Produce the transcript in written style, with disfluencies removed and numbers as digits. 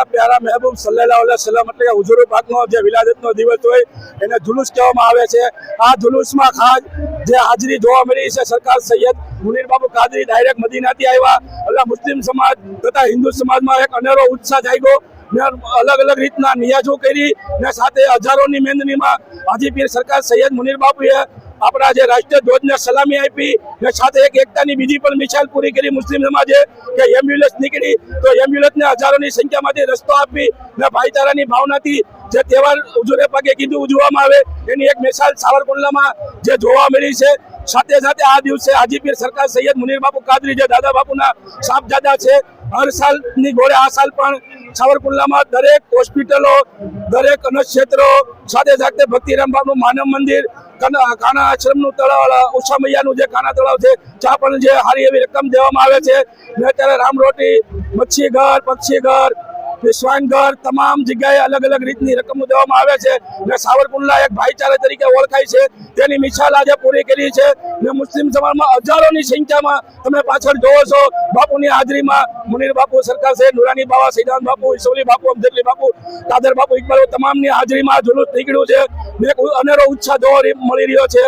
પ્યારા મહેબૂબ સલ્લલ્લાહુ અલૈહિ વસલ્લમ એટલે કે હુજુર પાકનો જે વિલાદતનો દિવસ હોય એને જુલુસ કહેવામાં આવે છે। આ જુલુસમાં ખાસ જે હાજરી જોવા મળી છે સરકાર સૈયદ મુનીર બાપુ કાદરી ડાયરેક્ટ મદીનાથી આવ્યા એટલે મુસ્લિમ સમાજ તથા હિન્દુ સમાજમાં એક અનેરો ઉત્સાહ જાગ્યો ને અલગ અલગ રીતના નિયાજો કરી ને સાથે હજારોની મેદનીમાં હાજી પીર સરકાર સૈયદ મુનીર બાપુએ આપણા જે રાષ્ટ્રીય ધ્વજને સલામી આપી ને સાથે એક એકતાની બીજી પણ મિસાલ પૂરી કરી મુસ્લિમ સમાજે કે એમ્બ્યુલન્સ નીકળી તો એમ્બ્યુલન્સને હજારોની સંખ્યામાંથી રસ્તો આપી ને ભાઈચારાની ભાવનાથી જે તહેવાર હુજુરે પાકે કીધું ઉજવવામાં આવે એની એક મિસાલ સાવરકુંડલામાં જે જોવા મળી છે। સાથે સાથે આ દિવસે હાજી પીર સરકાર સૈયદ મુનીર બાપુ કાદરી જે દાદા બાપુના સાપજાદા છે હર સાલની ઘોડે આ સાલ પણ સાવરકુંડલામાં દરેક હોસ્પિટલો દરેક અન્નક્ષેત્રો સાથે સાથે ભક્તિરામ બાપનું માનવ મંદિર કાના આશ્રમનું તળાવ ઉષા મૈયાનું જે કાના તળાવ છે ત્યાં પણ જે સારી એવી રકમ દેવામાં આવે છે ને અત્યારે રામરોટી મચ્છી ઘર પક્ષી ઘર શ્વાનઘર તમામ જગ્યાએ અલગ અલગ રીતની રકમો દેવામાં આવે છે ને સાવરકુંડલા એક ભાઈચારા તરીકે ઓળખાય છે તેની મિસાલ આજે પૂરી કરી છે ને મુસ્લિમ સમાજમાં હજારોની સંખ્યામાં તમે પાછળ જોવો છો બાપુની હાજરીમાં મુનીર બાપુ સરકાર છે નુરાની બાવા સૈદાન બાપુ ઈસોલી બાપુ અમજદલી બાપુ કાદર બાપુ ઇકબાલ તમામની હાજરીમાં જુલુસ નીકળ્યું છે ને અનેરો ઉત્સાહ જોવા મળી રહ્યો છે।